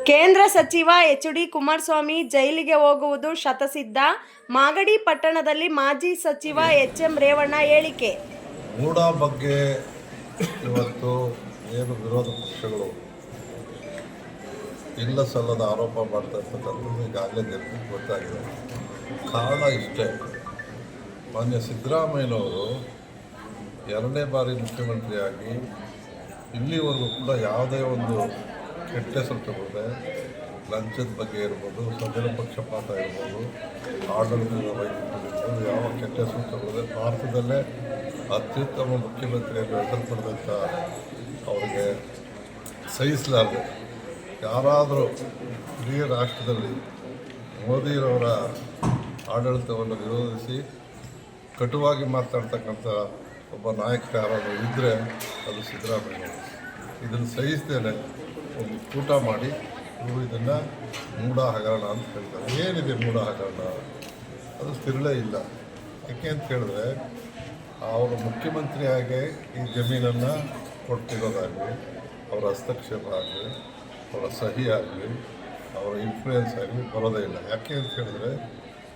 ಕೇಂದ್ರ ಸಚಿವ ಎಚ್.ಡಿ. ಕುಮಾರಸ್ವಾಮಿ ಜೈಲಿಗೆ ಹೋಗುವುದು ಶತಸಿದ್ಧ. ಮಾಗಡಿ ಪಟ್ಟಣದಲ್ಲಿ ಮಾಜಿ ಸಚಿವ ಎಚ್.ಎಂ. ರೇವಣ್ಣ ಹೇಳಿಕೆ. ಮೂಡ ಬಗ್ಗೆ ಇವತ್ತು ಏನು ವಿರೋಧ ಪಕ್ಷಗಳು ಇಲ್ಲ ಸಲ್ಲದ ಆರೋಪ ಮಾಡ್ತಾ ಇರ್ತಕ್ಕಂಥದ್ದು ಈಗಾಗಲೇ ಜನರಿಗೆ ಗೊತ್ತಾಗಿದೆ. ಕಾರಣ ಇಷ್ಟೇ, ಮಾನ್ಯ ಸಿದ್ದರಾಮಯ್ಯನವರು ಎರಡನೇ ಬಾರಿ ಮುಖ್ಯಮಂತ್ರಿಯಾಗಿ ಇಲ್ಲಿವರೆಗೂ ಕೂಡ ಯಾವುದೇ ಒಂದು ಕೆಟ್ಟ ಹೆಸರು ತಗೊಂಡೆ, ಲಂಚದ ಬಗ್ಗೆ ಇರ್ಬೋದು, ಸ್ವಜನ ಪಕ್ಷಪಾತ ಇರ್ಬೋದು, ಆಡಳಿತದ ವೈದ್ಯರು ಯಾವ ಕೆಟ್ಟ ಹೆಸರು ತಗೊಂಡೆ ಭಾರತದಲ್ಲೇ ಅತ್ಯುತ್ತಮ ಮುಖ್ಯಮಂತ್ರಿಯನ್ನು ಹೆಸರು ಪಡೆದಂಥ ಅವರಿಗೆ ಸಹಿಸಲಾರದೆ ಯಾರಾದರೂ ಇಡೀ ರಾಷ್ಟ್ರದಲ್ಲಿ ಮೋದಿರವರ ಆಡಳಿತವನ್ನು ವಿರೋಧಿಸಿ ಕಟುವಾಗಿ ಮಾತಾಡ್ತಕ್ಕಂಥ ಒಬ್ಬ ನಾಯಕ ಯಾರಾದರೂ ಇದ್ದರೆ ಅದು ಸಿದ್ದರಾಮಯ್ಯ. ಇದನ್ನು ಸಹಿಸ್ತೇನೆ ಒಂದು ಕೂಟ ಮಾಡಿ ಇವರು ಇದನ್ನು ಮೂಢ ಹಗರಣ ಅಂತ ಹೇಳ್ತಾರೆ. ಏನಿದೆ ಮೂಢ ಹಗರಣ? ಅದು ತಿರುಳೇ ಇಲ್ಲ. ಯಾಕೆ ಅಂತ ಹೇಳಿದ್ರೆ, ಅವರು ಮುಖ್ಯಮಂತ್ರಿಯಾಗಿ ಈ ಜಮೀನನ್ನು ಕೊಡ್ತಿರೋದಾಗಲಿ, ಅವರ ಹಸ್ತಕ್ಷೇಪ ಆಗಲಿ, ಅವರ ಸಹಿ ಆಗಲಿ, ಅವರ ಇನ್ಫ್ಲೂಯೆನ್ಸ್ ಆಗಲಿ ಬರೋದೇ ಇಲ್ಲ. ಯಾಕೆ ಅಂತ ಹೇಳಿದ್ರೆ,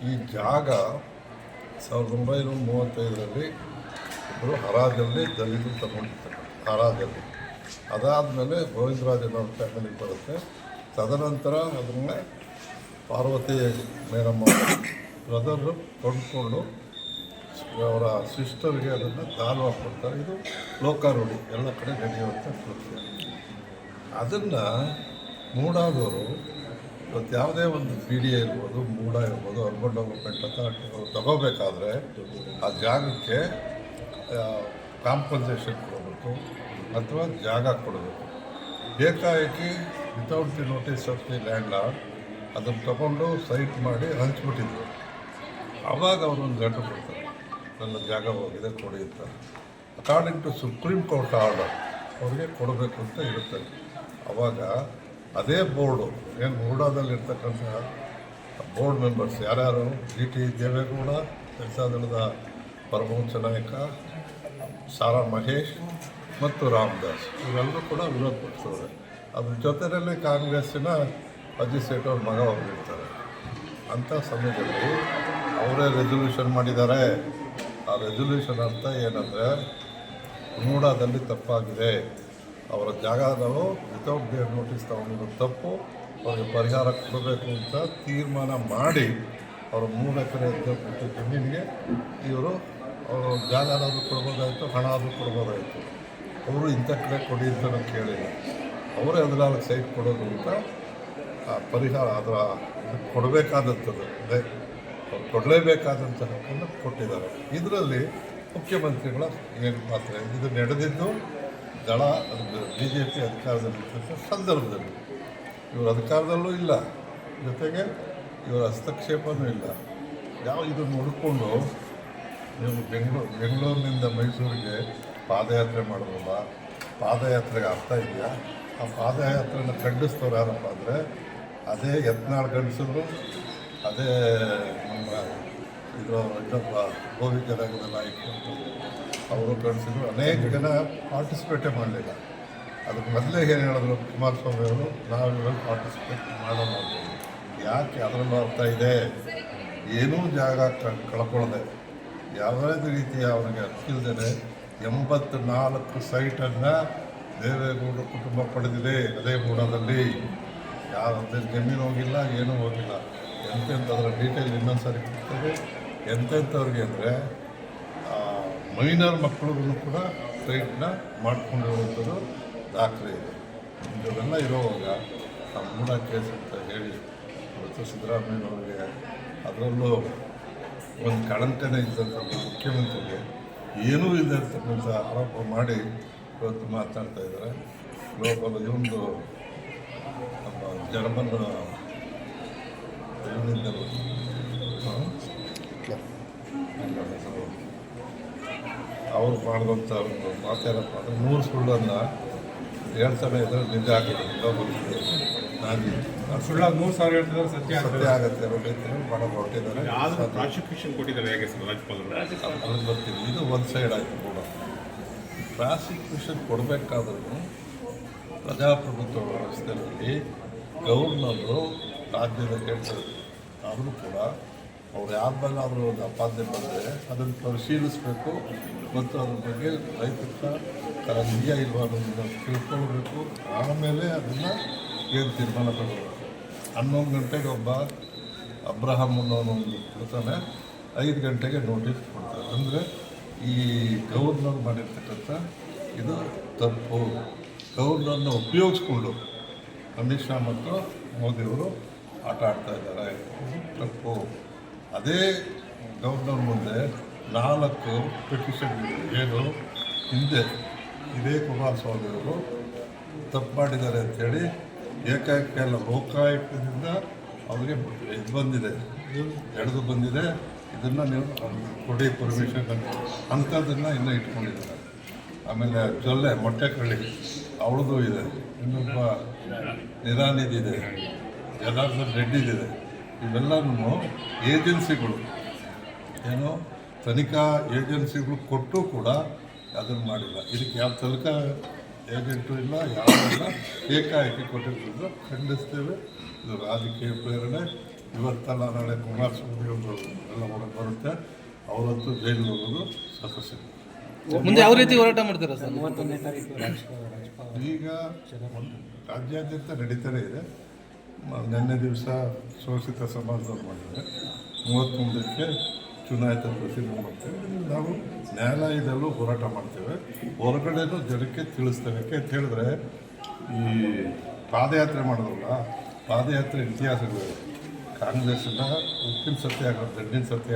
ಈ ಜಾಗ 1935ರಲ್ಲಿ ಇಬ್ಬರು ಹರಾಜಲ್ಲಿ ದಲಿತರು ತಗೊಂಡಿರ್ತಾರೆ. ಹರಾಜಲ್ಲಿ ಅದಾದಮೇಲೆ ಗೋವಿಂದರಾಜನವ್ರ ಫ್ಯಾಮಿಲಿಗೆ ಬರುತ್ತೆ. ತದನಂತರ ಅದನ್ನು ಪಾರ್ವತಿ ಮೇರಮ್ಮ ಬ್ರದರು ಕೊಂಡ್ಕೊಂಡು ಅವರ ಸಿಸ್ಟರ್ಗೆ ಅದನ್ನು ದಾನವಾಗಿ ಕೊಡ್ತಾರೆ. ಇದು ಲೋಕಾರೂಢಿ, ಎಲ್ಲ ಕಡೆ ನಡೆಯುವಂಥ ಕೃತ್ಯ. ಅದನ್ನು ಮೂಡಾದವರು ಇವತ್ತು ಯಾವುದೇ ಒಂದು ಪಿ ಡಿ ಇರ್ಬೋದು, ಮೂಡ ಇರ್ಬೋದು, ಅರ್ಬನ್ ಡೆವಲಪ್ಮೆಂಟ್ ಅಥಾರಿಟಿಗಳು ತಗೋಬೇಕಾದ್ರೆ ಆ ಜಾಗಕ್ಕೆ ಕಾಂಪನ್ಸೇಷನ್ ಕೊಡಬೇಕು ಅಥವಾ ಜಾಗ ಕೊಡಬೇಕು. ಏಕಾಏಕಿ without the notice of the land lord ಅದನ್ನು ತಗೊಂಡು ಸೈಟ್ ಮಾಡಿ ಹಂಚ್ಬಿಟ್ಟಿದ್ರು. ಆವಾಗ ಅವರೊಂದು ಲೆಟರ್ ಕೊಡ್ತಾರೆ, ನನ್ನ ಜಾಗ ಹೋಗಿದೆ ಕೊಡಿ ಅಂತ. According to supreme court order ಅವ್ರಿಗೆ ಕೊಡಬೇಕು ಅಂತ ಇರುತ್ತದೆ. ಆವಾಗ ಅದೇ ಬೋರ್ಡು ಏನು ಮೂಡಾದಲ್ಲಿರ್ತಕ್ಕಂಥ ಬೋರ್ಡ್ ಮೆಂಬರ್ಸ್ ಯಾರ್ಯಾರು, ಟಿ ದೇವೇಗೌಡ, ಜನತಾದಳದ ಪರಮಹಂಸ ನಾಯಕ, ಸಾರಾ ಮಹೇಶ್ ಮತ್ತು ರಾಮದಾಸ್, ಇವೆಲ್ಲರೂ ಕೂಡ ವಿರೋಧ ಪಡಿಸೋರೆ. ಅದ್ರ ಜೊತೆಯಲ್ಲಿ ಕಾಂಗ್ರೆಸ್ಸಿನ ಅಜಿತ್ ಸೇಠ್ ಅವ್ರ ಮಗ ಹೋಗಿರ್ತಾರೆ. ಅಂಥ ಸಮಯದಲ್ಲಿ ಅವರೇ ರೆಸೊಲ್ಯೂಷನ್ ಮಾಡಿದ್ದಾರೆ. ಆ ರೆಸೊಲ್ಯೂಷನ್ ಅರ್ಥ ಏನಂದರೆ, ಮೂಡಾದಲ್ಲಿ ತಪ್ಪಾಗಿದೆ, ಅವರ ಜಾಗ ನಾವು ವಿತೌಟ್ ದೇರ್ ನೋಟಿಸ್ ತಗೊಂಡಿರೋದು ತಪ್ಪು, ಅವ್ರಿಗೆ ಪರಿಹಾರ ಕೊಡಬೇಕು ಅಂತ ತೀರ್ಮಾನ ಮಾಡಿ ಅವರು 3 ಎಕರೆ ಬಿಟ್ಟು ಜಮೀನಿಗೆ ಇವರು ಅವರು ಜಾಗ ಆದರೂ ಕೊಡ್ಬೋದಾಯಿತು, ಹಣ ಆದರೂ ಕೊಡ್ಬೋದಾಯಿತು. ಅವರು ಇಂಥ ಕಡೆ ಕೊಡಿ ಅಂತ ನಾವು ಕೇಳಿಲ್ಲ. ಅವರೇ ಅದರ ಸೈಟ್ ಕೊಡೋದು ಅಂತ ಪರಿಹಾರ ಅದರ ಕೊಡಬೇಕಾದಂಥದ್ದು ಅದೇ ಅವ್ರು ಕೊಡಲೇಬೇಕಾದಂಥ ಹಕ್ಕನ್ನು ಕೊಟ್ಟಿದ್ದಾರೆ. ಇದರಲ್ಲಿ ಮುಖ್ಯಮಂತ್ರಿಗಳ ಏನು ಪಾತ್ರ? ಇದು ನಡೆದಿದ್ದು ದಳ ಬಿ ಜೆ ಪಿ ಅಧಿಕಾರದಲ್ಲಿರ್ತಕ್ಕಂಥ ಸಂದರ್ಭದಲ್ಲಿ. ಇವರು ಅಧಿಕಾರದಲ್ಲೂ ಇಲ್ಲ, ಜೊತೆಗೆ ಇವರ ಹಸ್ತಕ್ಷೇಪವೂ ಇಲ್ಲ. ಇದನ್ನು ಹುಡ್ಕೊಂಡು ನೀವು ಬೆಂಗಳೂರಿನಿಂದ ಮೈಸೂರಿಗೆ ಪಾದಯಾತ್ರೆ ಮಾಡೋದಲ್ಲ. ಪಾದಯಾತ್ರೆಗೆ ಅರ್ಥ ಇದೆಯಾ? ಆ ಪಾದಯಾತ್ರೆನ ಖಂಡಿಸ್ತವ್ರು ಯಾರಪ್ಪ ಅಂದರೆ, ಅದೇ ಯತ್ನಾಳ್ ಗಂಡಸರು, ಅದೇ ನಮ್ಮ ಇನ್ನೊಬ್ಬ ಗೋವಿ ಜನಾಂಗದ ನಾಯಕರು ಅವರು ಗಂಡಸರು ಅನೇಕ ಜನ ಪಾರ್ಟಿಸಿಪೇಟೇ ಮಾಡಲಿಲ್ಲ. ಅದಕ್ಕೆ ಮೊದಲೇ ಏನು ಹೇಳಿದ್ರು ಕುಮಾರಸ್ವಾಮಿ ಅವರು, ನಾವಿವಾಗ ಪಾರ್ಟಿಸಿಪೇಟ್ ಮಾಡೋಣ ಅಂತ. ಯಾಕೆ? ಅದರಲ್ಲೂ ಅರ್ಥ ಇದೆ. ಏನೂ ಜಾಗ ಕಳ್ಕೊಳ್ಳದೆ, ಯಾವುದೇ ರೀತಿಯ ಅವನಿಗೆ ಹಕ್ಕಿಲ್ದೇ 84 ಸೈಟನ್ನು ದೇವೇಗೌಡರ ಕುಟುಂಬ ಪಡೆದಿದೆ. ಅದೇ ಮೂಡದಲ್ಲಿ ಯಾವುದೇ ಜಮೀನು ಹೋಗಿಲ್ಲ, ಏನೂ ಹೋಗಿಲ್ಲ. ಎಂತೆಂಥದ್ರ ಡೀಟೇಲ್ ಇನ್ನೊಂದು ಸಾರಿ ಕೊಡ್ತೇವೆ. ಎಂತೆಂಥವ್ರಿಗೆ ಅಂದರೆ ಮೈನರ್ ಮಕ್ಕಳಿಗೂ ಕೂಡ ಸೈಟ್ನ ಮಾಡ್ಕೊಂಡಿರುವಂಥದ್ದು ದಾಖಲೆ ಇದೆ. ಇದೆಲ್ಲ ಇರೋವಾಗ ಆ ಮೂಡ ಕೇಸ್ ಅಂತ ಹೇಳಿ ಇವತ್ತು ಸಿದ್ದರಾಮಯ್ಯನವರಿಗೆ, ಅದರಲ್ಲೂ ಒಂದು ಕಳಂಕನೇ ಇದ್ದಂಥ ಮುಖ್ಯಮಂತ್ರಿಗೆ ಏನೂ ಇಲ್ಲದೆ ಇರ್ತಕ್ಕಂಥ ಆರೋಪ ಮಾಡಿ ಇವತ್ತು ಮಾತನಾಡ್ತಾ ಇದ್ದಾರೆ. ಲೋಕಲ್ ಇವೊಂದು ನಮ್ಮ ಜರ್ಮನ್ ಇವನಿಂದ ಅವರು ಮಾಡಿದಂಥ ಒಂದು ಮಾತೇನಪ್ಪ ಅಂದರೆ, 100 ಸುಳ್ಳನ್ನು ಹೇಳ್ತಾನೆ ಇದ್ದರೆ ನಿಜ ಆಗಿದೆ. ನಾನು ಸುಳ್ಳ 100,000 ಹೇಳ್ತಿದ್ದಾರೆ, ಸತ್ಯ ಆಗುತ್ತೆ ಅನ್ನೋ ರೀತಿಯಲ್ಲಿ ಮಾಡೋದು ಹೊರಟಿದ್ದಾರೆ. ಪ್ರಾಸಿಕ್ಯೂಷನ್ ಕೊಟ್ಟಿದ್ದಾರೆ ಹೇಗೆ ಸರ್ ರಾಜ್ಯಪಾಲರು? ಅದು ಬರ್ತೀನಿ. ಇದು ಒಂದು ಸೈಡ್ ಆಯಿತು ಕೂಡ. ಪ್ರಾಸಿಕ್ಯೂಷನ್ ಕೊಡಬೇಕಾದ್ರೂ ಪ್ರಜಾಪ್ರಭುತ್ವ ವ್ಯವಸ್ಥೆಯಲ್ಲಿ ಗೌರ್ನರು ರಾಜ್ಯದ ಹೇಳ್ತಾರೆ ಆದರೂ ಕೂಡ ಅವ್ರು ಯಾರ ಮೇಲಾದರೂ ಒಂದು ಅಪಾದನೆ ಬಂದರೆ ಅದನ್ನು ಪರಿಶೀಲಿಸಬೇಕು ಮತ್ತು ಅದ್ರ ಬಗ್ಗೆ ರೈತರ ಇದೆಯಾ ಇಲ್ವಾ ಅನ್ನೋದನ್ನು ತಿಳ್ಕೊಳ್ಬೇಕು. ಆಮೇಲೆ ಅದನ್ನು ಏನು ತೀರ್ಮಾನ ತಗೋಬೇಕು. 11 ಗಂಟೆಗೆ ಒಬ್ಬ ಅಬ್ರಹಾಮ್ ಅನ್ನೋನು ಕೊಡ್ತಾನೆ, 5 ಗಂಟೆಗೆ ನೋಟಿಸ್ ಕೊಡ್ತಾರೆ. ಅಂದರೆ ಈ ಗೌರ್ನರ್ ಮಾಡಿರ್ತಕ್ಕಂಥ ಇದು ತಪ್ಪು. ಗೌರ್ನರ್ನ ಉಪಯೋಗಿಸ್ಕೊಂಡು ಅಮಿತ್ ಶಾ ಮತ್ತು ಮೋದಿಯವರು ಆಟ ಆಡ್ತಾ ಇದ್ದಾರೆ, ತಪ್ಪು. ಅದೇ ಗವರ್ನರ್ ಮುಂದೆ 4 ಪಿಟಿಷನ್ ಏನು ಹಿಂದೆ ಇದೇ ಕುಮಾರಸ್ವಾಮಿ ಅವರು ತಪ್ಪು ಮಾಡಿದ್ದಾರೆ ಅಂಥೇಳಿ ಏಕಾಏಕಿ ಅಲ್ಲ, ಲೋಕಾಯುಕ್ತದಿಂದ ಅವ್ರಿಗೆ ಇದು ಬಂದಿದೆ, ಎಳೆದು ಬಂದಿದೆ. ಇದನ್ನು ನೀವು ಕೊಡಿ ಪರ್ಮಿಷನ್ ಅಂಥದ್ದನ್ನು ಇನ್ನೂ ಇಟ್ಕೊಂಡಿದ್ದಾರೆ. ಆಮೇಲೆ ಜೊಲ್ಲೆ ಮೊಟ್ಟೆ ಕಳ್ಳಿ ಅವಳದು ಇದೆ, ಇನ್ನೊಬ್ಬ ನಿರಾನಿದಿದೆ, ಜನಾರ್ದನ್ ರೆಡ್ಡಿದಿದೆ. ಇವೆಲ್ಲನೂ ಏಜೆನ್ಸಿಗಳು ಏನೋ ತನಿಖಾ ಏಜೆನ್ಸಿಗಳು ಕೊಟ್ಟು ಕೂಡ ಅದನ್ನು ಮಾಡಿಲ್ಲ. ಇದಕ್ಕೆ ಯಾವ ತನಿಖಾ ಏಜೆಂಟು ಇಲ್ಲ, ಯಾವೆಲ್ಲ ಏಕಾಏಕಿ ಕೊಟ್ಟಿರೋದು ಖಂಡಿಸ್ತೇವೆ. ಇದು ರಾಜಕೀಯ ಪ್ರೇರಣೆ. ಇವತ್ತಲ್ಲ ನಾಳೆ ಕುಮಾರಸ್ವಾಮಿ ಅವರು ಎಲ್ಲ ಹೊರಗೆ ಬರುತ್ತೆ, ಅವರಂತೂ ಜೈಲಿಗೆ ಹೋಗೋದು ಸದಸ್ಯ. ಮುಂದೆ ಯಾವ ರೀತಿ ಹೋರಾಟ ಮಾಡ್ತೀರಾ ಸರ್? 31ನೇ ತಾರೀಕು ಈಗ ರಾಜ್ಯಾದ್ಯಂತ ನಡೀತಾನೆ ಇದೆ. ನಿನ್ನೆ ದಿವಸ ಶೋಷಿತ ಸಮಾಜದವ್ರು ಮಾಡಿದ್ದಾರೆ. 31ಕ್ಕೆ ಚುನಾಯಿತ ಪ್ರತಿನಿಧಿ ಮಾಡ್ತೇವೆ. ನಾವು ನ್ಯಾಯಾಲಯದಲ್ಲೂ ಹೋರಾಟ ಮಾಡ್ತೇವೆ, ಹೊರಗಡೆನೂ ಜನಕ್ಕೆ ತಿಳಿಸ್ತೇವೆ. ಯಾಕೆ ಅಂತ ಹೇಳಿದ್ರೆ ಈ ಪಾದಯಾತ್ರೆ ಮಾಡೋದಲ್ಲ, ಪಾದಯಾತ್ರೆ ಇತಿಹಾಸಗಳು ಕಾಂಗ್ರೆಸ್ಸಿನ ಉಪ್ಪಿನ ಸತ್ಯಾಗ್ರಹ, ದಂಡಿನ ಸತ್ಯಾಗ್ರಹ